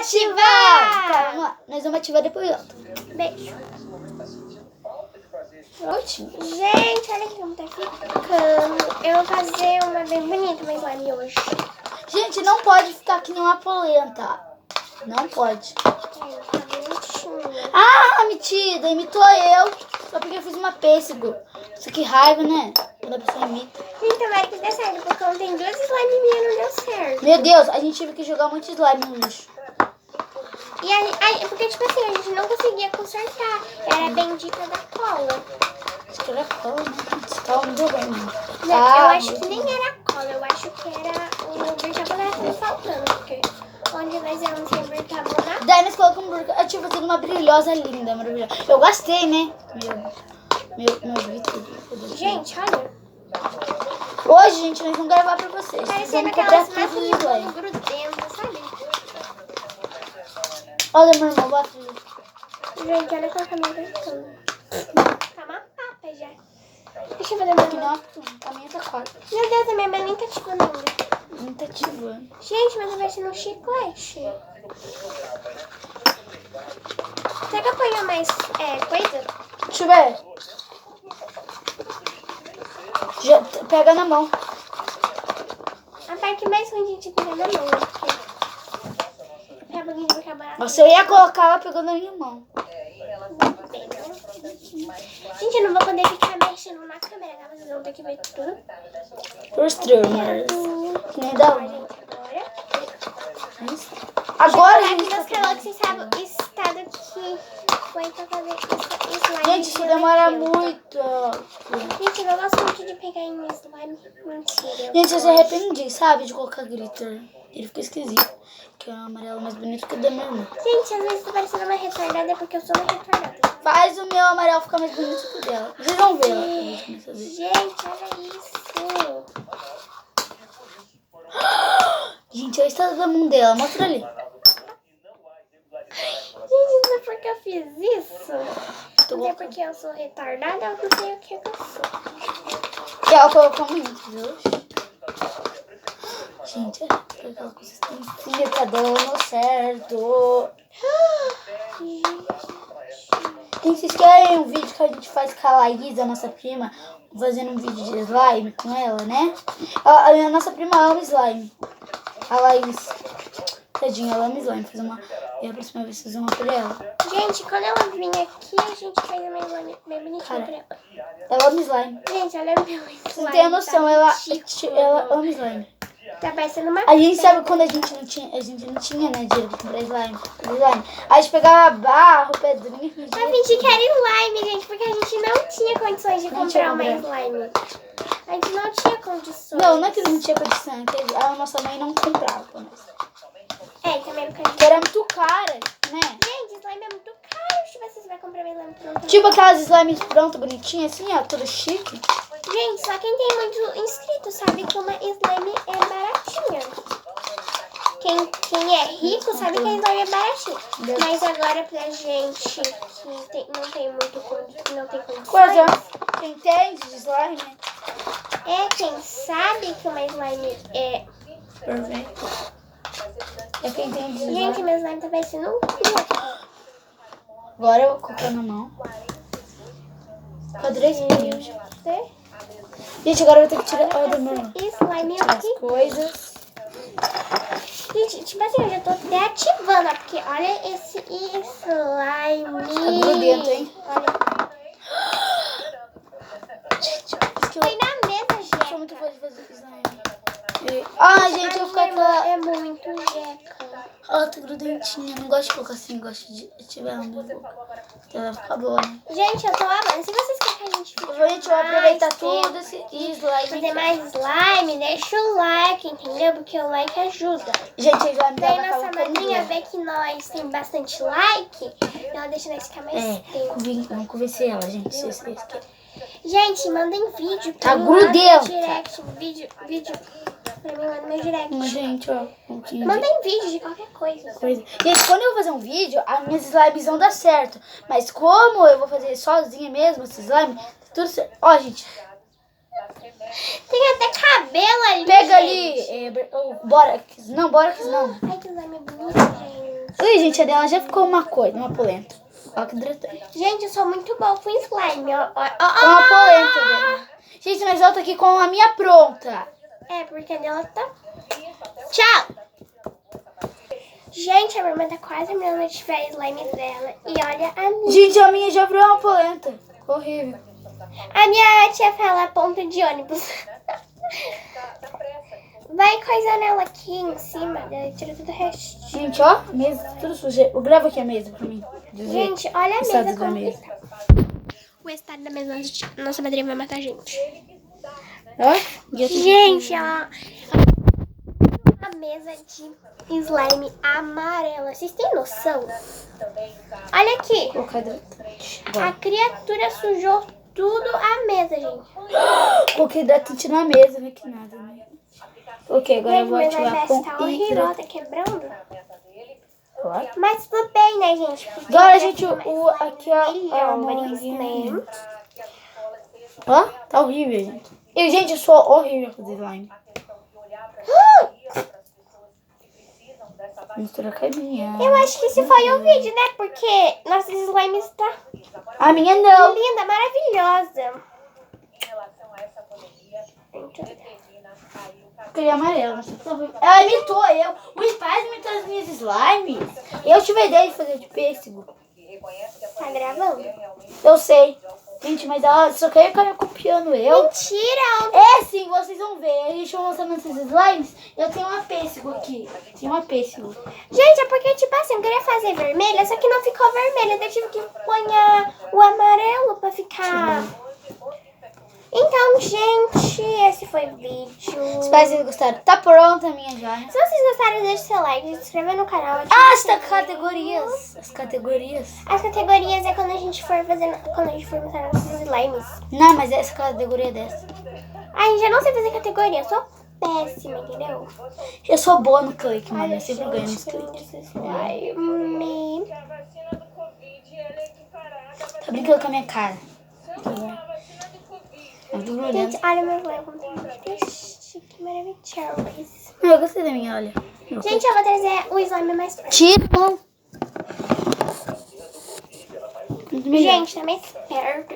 ativar! Tá, vamos lá. Nós vamos ativar depois, ó. Beijo. Último. Gente, olha aqui como tá ficando. Eu vou fazer uma bem bonita, uma slime hoje. Gente, não pode ficar que nem uma polenta. Não pode. Tá bonitinho. Ah, metida, imitou eu. Só porque eu fiz uma pêssego. Isso que raiva, né? Quando a pessoa imita. Gente, tomara que dê certo, porque ontem 2 slime minhas não deu certo. Meu Deus, a gente teve que jogar muito slime no lixo. E aí, porque, tipo assim, a gente não conseguia consertar. Era a bendita da cola. Acho que era cola, né? Estava muito bem, né? Não, eu acho que nem era cola, eu acho que era o bicarbonato faltando, porque onde nós íamos sem bicarbonato. Daí nós colocamos eu tinha fazendo uma brilhosa linda, maravilhosa. Eu gostei, né? Meu vídeo. Gente, olha. Hoje, gente, nós vamos gravar pra vocês. Parecendo Vamos aquelas comprar tudo de massinhas slime. grudentas, sabe? Olha, meu irmão, bota. Gente, olha como tá me aguentando. Tá uma papa já. Deixa eu fazer Aqui uma... não, a minha tá quase. Meu Deus, a minha mãe nem tá ativando ainda. Não tá ativando. Gente, mas vai ser um chiclete. Será que eu ponho mais coisa? Deixa eu ver. Já, pega na mão. A parte mais ruim de gente pegar na mão, né? Porque é um pouquinho de bicarbonato. Nossa, eu ia colocar ela pegando na minha mão. Gente, eu não vou poder ficar mexendo na câmera, tá? Vocês vão ter que ver tudo. Os streamers. Que nem dá. Gente, agora. Agora, Aqui gente. nos canais vocês sabem o estado que foi pra fazer slime. Gente, isso demora muito. Gente, eu não gosto muito de pegar em slime. Mentira. Gente, eu se arrependi, sabe? De colocar glitter. Ele fica esquisito. Que é um amarelo mais bonito que o da minha irmã. Gente, às vezes tô parecendo uma retardada porque eu sou uma retardada. Faz o meu amarelo ficar mais bonito que o dela. Vocês vão ver lá. Gente, olha isso. Gente, olha o estado da mão dela. Mostra ali. Gente, não é porque eu fiz isso. Tô Não é colocando. porque eu sou retardada, eu não sei o que eu sou. Que ela colocou muito, viu? Gente, olha aquela consistência. Tá dando certo. Gente, vocês querem um vídeo que a gente faz com a Laís, a nossa prima, fazendo um vídeo de slime com ela, né? A nossa prima ama slime. A Laís. Tadinha, ela ama slime. E a próxima vez fazer uma pra ela. Gente, quando ela vir aqui, a gente faz uma slime bem bonitinha pra ela. Ela ama slime. Gente, olha meu slime. Você não tem a noção, tá ela ridículo. ama slime. Tá parecendo uma A gente pedra. sabe quando a gente não tinha, né, dinheiro pra comprar slime. A gente pegava barro, pedrinha, Pra fingir que era slime, gente, porque a gente não tinha condições de Não tinha comprar uma como. slime. A gente não tinha condições. Não é que não tinha condição, é que a nossa mãe não comprava pra nós. É, também porque a gente... Porque era muito cara, né? Gente, slime é muito caro. Tipo, você vai comprar uma slime pronta. Tipo aquelas slimes prontas, bonitinhas, assim, ó, tudo chique. Gente, só quem tem muito inscrito sabe que uma slime é baratinha. Quem é rico sabe que a slime é baratinha. Mas agora pra gente que não tem condições, Coisa, quem entende de slime, né? quem sabe que uma slime é... Perfeito. É quem entende de slime. Gente, meu slime tá parecendo um cu. Agora eu vou colocar na mão. Cadê esse espinho? Gente, agora eu vou ter que tirar a do meu irmão. Slime Tirar as aqui. coisas. Gente, tipo assim, eu já tô até ativando, ó, porque olha esse slime. Tá grudento, hein? Olha. Gente, isso Foi na mesa, eu sou Jeca. muito fã de fazer slime. Gente, eu vou ficar com ela. É muito Jeca. Ela tá grudentinha. Não gosto de colocar assim, gosto de ativar ela na boca. Ela vai ficar boa, né? Gente, eu tô amando. Se vocês querem que a gente fique A gente vai aproveitar mais tudo tempo, esse slime. fazer mais slime, deixa o like, entendeu? Porque o like ajuda. Gente, a slime Daí vai nossa acabar madrinha comigo. vê que nós tem bastante like, ela deixa nós ficar mais tempo. Vamos convencer ela, gente. Se vocês querem. Gente, mandem vídeo pra Tá mim lá no grudento. direct. Vídeo pra mim lá no meu direct. Gente, ó. Um pouquinho de Mandem vídeo de qualquer coisa. coisa. Gente, quando eu vou fazer um vídeo, as minhas slimes vão dar certo. Mas como eu vou fazer sozinha mesmo, esse slime, tudo certo. Ó, gente. Tem até cabelo ali. Pega gente. ali. O Borax. Não, Borax não. Ai, que slime bonito, gente. Aí, gente, a dela já ficou uma coisa, uma polenta. Olha que hidratante. Gente, eu sou muito boa com slime. Ó. Com uma polenta dela. Gente, mas eu tô aqui com a minha pronta. É, porque a dela tá... Tchau! Gente, a minha irmã tá quase terminando de tiver slime dela. E olha a minha. Gente, a minha já virou uma polenta. Horrível. A minha tia fala ponta de ônibus. Vai coisando ela aqui em cima, daí tira tudo o resto. Gente, ó, a mesa tudo suja. Eu gravo aqui a mesa pra mim. Gente, olha a Estado mesa da como mesa. tá. O estado da mesa, nossa madrinha vai matar a gente. Ó, Gente, ela... A mesa de slime amarela. Vocês têm noção? Olha aqui. Colocar hidratante. A criatura sujou tudo a mesa, gente. Coloquei hidratante na mesa, não é que nada, né? Ok, agora eu vou Gente, mas ativar vai estar com horrível, hidratante. tá quebrando. Claro. Mas tudo bem, né, gente? Porque Agora, vai gente, ser mais aqui ó, a milhões, moranguinha. né? Ó, tá horrível, gente. E, gente, eu sou horrível com slime. Mistura com a minha. Eu acho que esse foi o vídeo, né? Porque nossa slime está A minha não. linda, maravilhosa. Queria amarelo. Ela imitou eu. Os pais imitou as minhas slimes. Eu tive a ideia de fazer de pêssego. Tá gravando? Eu sei. Gente, mas ela só quer ficar me copiando eu. Mentira! É sim, vocês vão ver. A gente vai mostrando esses slimes. Eu tenho uma pêssego aqui. Tem uma pêssego. Gente, é porque, tipo assim, eu queria fazer vermelha, só que não ficou vermelha. Daí eu tive que pôr o amarelo pra ficar... Então, gente, esse foi o vídeo. Espero que vocês gostaram. Tá pronta a minha já. Se vocês gostaram, deixe seu like, se inscreva no canal. Ah, as categorias. As categorias. As categorias é quando a gente for fazendo, quando a gente for mostrando nossos slimes. Não, mas essa categoria é dessa. Ai, gente, eu não sei fazer categoria, eu sou péssima, entendeu? Eu sou boa no clique, mano. Olha, Eu sempre ganho nos gente, que lindo cliques. esse slime. Tá brincando com a minha cara. Tá bom. Eu tô olhando. Gente, olha meu slime, como tem muito que maravilhoso. Eu gostei da minha, olha. Gente, eu vou trazer o slime mais perto. Tira, não. Gente, tá mais perto.